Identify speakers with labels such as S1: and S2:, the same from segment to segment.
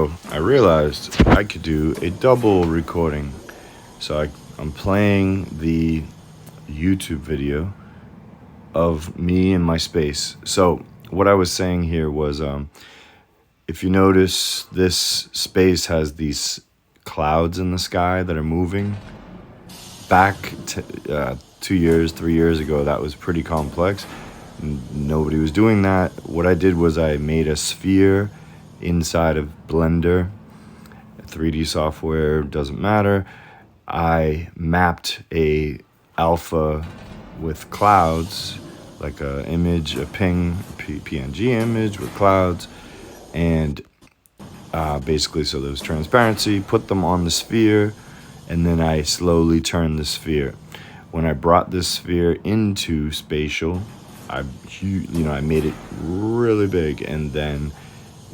S1: So I realized I could do a double recording. So I'm playing the YouTube video of me in my space. So what I was saying here was, if you notice, this space has these clouds in the sky that are moving. Back 2 years, 3 years ago, that was pretty complex. Nobody was doing that. What I did was I made a sphere inside of Blender, 3D software, doesn't matter. I mapped a alpha with clouds, like a image, a pNG image with clouds, and basically, so there was transparency, put them on the sphere, and then I slowly turned the sphere. When I brought this sphere into Spatial, I made it really big, and then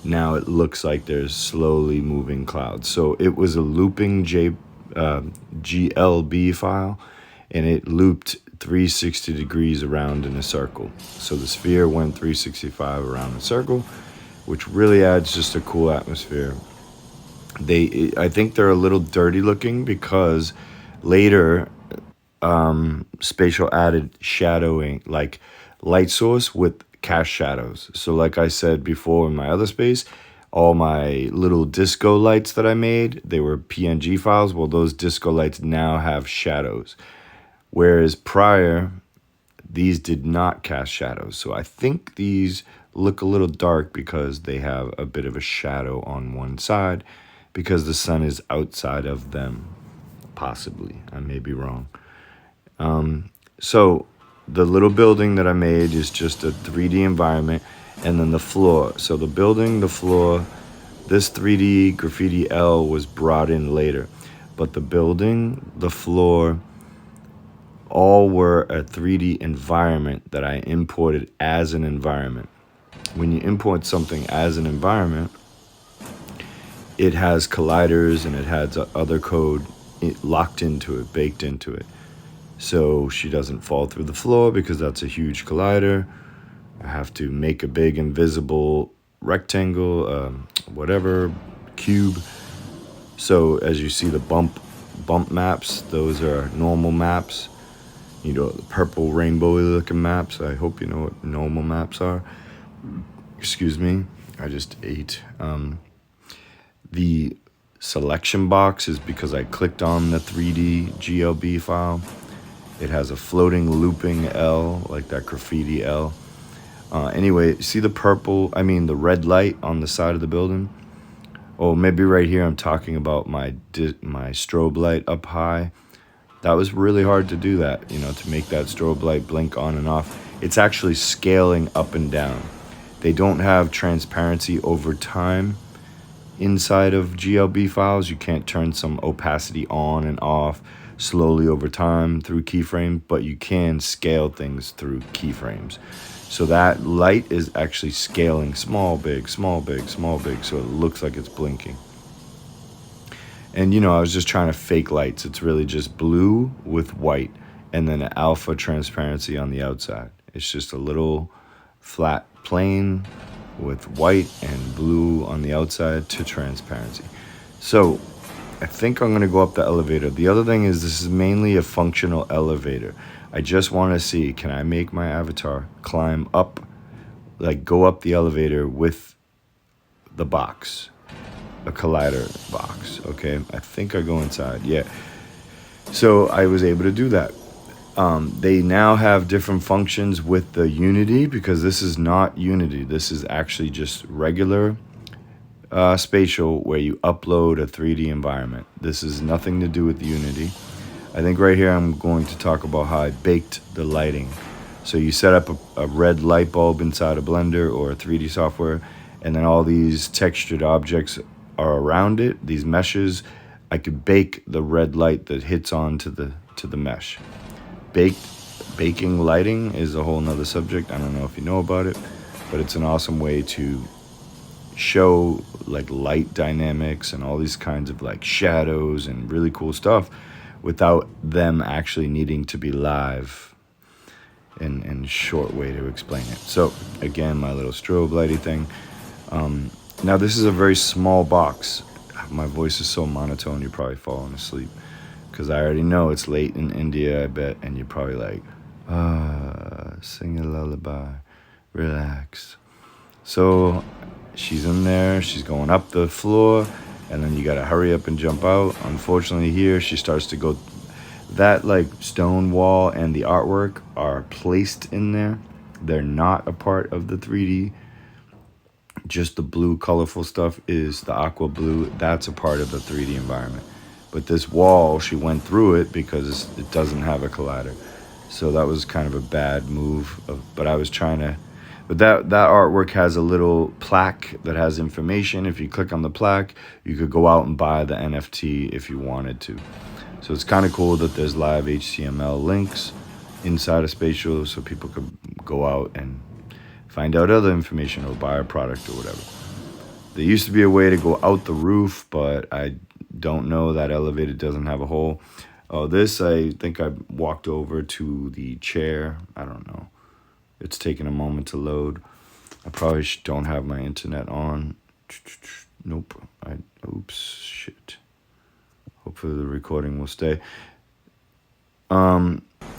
S1: now it looks like there's slowly moving clouds. So it was a looping GLB file, and it looped 360 degrees around in a circle. So the sphere went 365 around the circle, which really adds just a cool atmosphere. I think they're a little dirty looking because later Spatial added shadowing, like light source with cast shadows. So like I said before in my other space, all my little disco lights that I made, they were pNG files. Well, those disco lights now have shadows, whereas prior these did not cast shadows. So I think these look a little dark because they have a bit of a shadow on one side because the sun is outside of them. Possibly, I may be wrong. So the little building that I made is just a 3D environment, and then the floor. So the building, the floor, this 3D graffiti L was brought in later, but the building, the floor, all were a 3D environment that I imported as an environment. When you import something as an environment, it has colliders and it has other code locked into it, baked into it. So she doesn't fall through the floor because that's a huge collider. I have to make a big invisible rectangle, cube. So as you see the bump maps, those are normal maps. You know, the purple rainbowy looking maps. I hope you know what normal maps are. Excuse me, I just ate. The selection box is because I clicked on the 3D GLB file. It has a floating looping L, like that graffiti L. Anyway, see the red light on the side of the building? Oh, maybe right here I'm talking about my strobe light up high. That was really hard to do that, to make that strobe light blink on and off. It's actually scaling up and down. They don't have transparency over time inside of GLB files. You can't turn some opacity on and off slowly over time through keyframes, but you can scale things through keyframes. So that light is actually scaling small, big, small, big, small, big, so it looks like it's blinking. And I was just trying to fake lights. It's really just blue with white and then an alpha transparency on the outside. It's just a little flat plane with white and blue on the outside to transparency. So I think I'm going to go up the elevator. The other thing is this is mainly a functional elevator. I just want to see, can I make my avatar climb up, like go up the elevator with the box, a collider box, okay? I think I go inside, yeah. So I was able to do that. They now have different functions with the Unity because this is not Unity. This is actually just regular Spatial where you upload a 3D environment. This is nothing to do with Unity. I think right here I'm going to talk about how I baked the lighting. So you set up a red light bulb inside a Blender or a 3D software, and then all these textured objects are around it, these meshes. I could bake the red light that hits onto the mesh. Baking lighting is a whole nother subject. I don't know if you know about it, but it's an awesome way to show like light dynamics and all these kinds of like shadows and really cool stuff without them actually needing to be live, in a short way to explain it. So again, my little strobe lighty thing. Now this is a very small box. My voice is so monotone, you're probably falling asleep. Because I already know it's late in India, I bet. And you're probably like, sing a lullaby, relax. So she's in there, she's going up the floor, and then you gotta hurry up and jump out. Unfortunately here, she starts to go, that like stone wall and the artwork are placed in there. They're not a part of the 3D. Just the blue colorful stuff is the aqua blue. That's a part of the 3D environment. But this wall, she went through it because it doesn't have a collider. So that was kind of a bad move. But I was trying to, but that artwork has a little plaque that has information. If you click on the plaque, you could go out and buy the NFT if you wanted to. So it's kind of cool that there's live HTML links inside of Spatial so people could go out and find out other information or buy a product or whatever. There used to be a way to go out the roof, but I don't know. That elevator doesn't have a hole. Oh, this, I think I walked over to the chair. I don't know. It's taking a moment to load. I probably don't have my internet on. Nope. Oops, shit. Hopefully the recording will stay.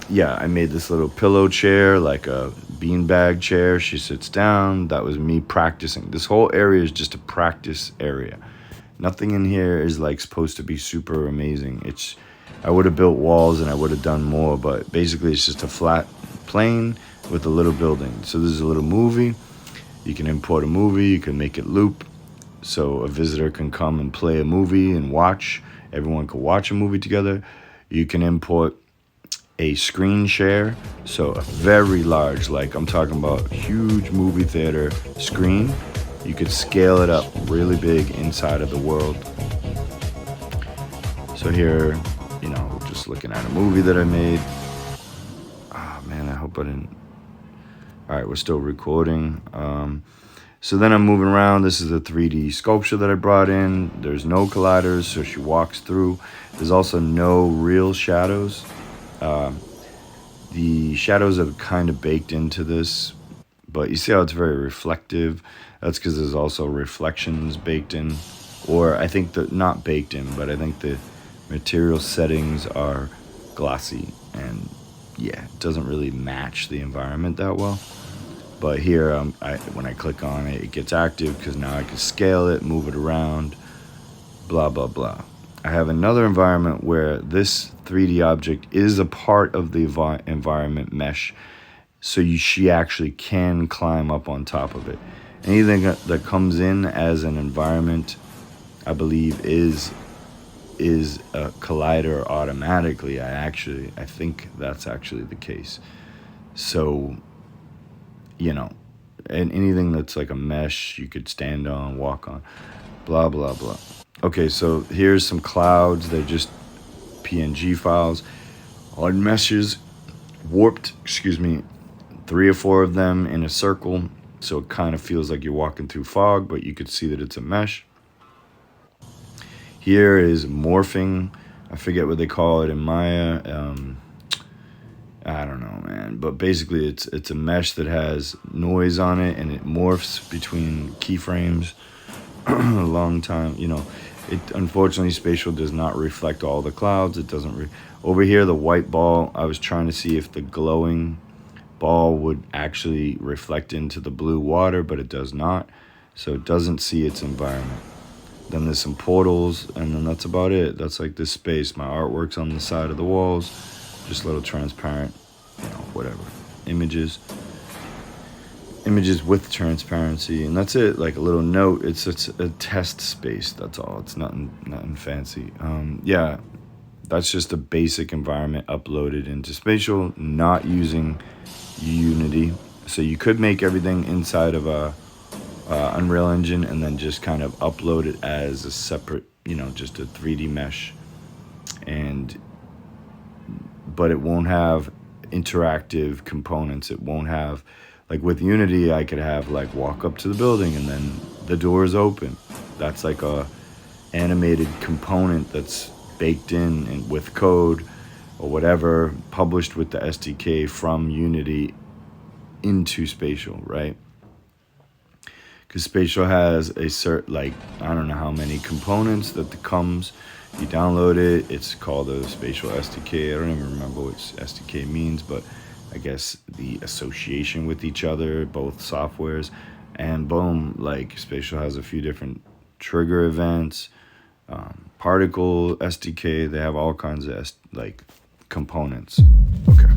S1: Yeah, I made this little pillow chair, like a beanbag chair. She sits down. That was me practicing. This whole area is just a practice area. Nothing in here is like supposed to be super amazing. I would have built walls and I would have done more, but basically it's just a flat plane with a little building. So this is a little movie. You can import a movie. You can make it loop. So a visitor can come and play a movie and watch. Everyone can watch a movie together. You can import a screen share, so a very large, like I'm talking about huge movie theater screen. You could scale it up really big inside of the world. So here, you know, just looking at a movie that I made. Oh man, I hope I didn't. All right, we're still recording. So then I'm moving around. This is a 3D sculpture that I brought in. There's no colliders, so she walks through. There's also no real shadows. The shadows are kind of baked into this, but you see how it's very reflective. That's because there's also reflections baked in, or I think that not baked in, but I think the material settings are glossy, and yeah, it doesn't really match the environment that well. But here, when I click on it, it gets active because now I can scale it, move it around, blah, blah, blah. I have another environment where this 3D object is a part of the environment mesh, so she actually can climb up on top of it. Anything that comes in as an environment, I believe, is a collider automatically. I think that's actually the case. So, you know, and anything that's like a mesh you could stand on, walk on, blah, blah, blah. Okay, so here's some clouds. They're just PNG files on meshes, warped, 3 or 4 of them in a circle. So it kind of feels like you're walking through fog, but you could see that it's a mesh. Here is morphing. I forget what they call it in Maya. I don't know, man. But basically it's a mesh that has noise on it and it morphs between keyframes. A long time, you know. It unfortunately, Spatial does not reflect all the clouds. It doesn't. Over here, the white ball, I was trying to see if the glowing ball would actually reflect into the blue water, but it does not. So it doesn't see its environment. Then there's some portals, and then that's about it. That's like this space. My artwork's on the side of the walls. Just little transparent, you know, whatever. Images with transparency, and that's it. Like a little note. It's a test space. That's all. It's nothing fancy. Yeah, that's just a basic environment uploaded into Spatial, not using Unity. So you could make everything inside of a Unreal Engine and then just kind of upload it as a separate, you know, just a 3D mesh, but it won't have interactive components. It won't have, like with Unity, I could have like walk up to the building and then the door is open. That's like a animated component that's baked in and with code or whatever, published with the SDK from Unity into Spatial, right? because Spatial has a certain, like, I don't know how many components that comes. You download it, it's called a Spatial SDK. I don't even remember what SDK means, but I guess the association with each other, both softwares, and boom, like Spatial has a few different trigger events, particle SDK. They have all kinds of like components. Okay.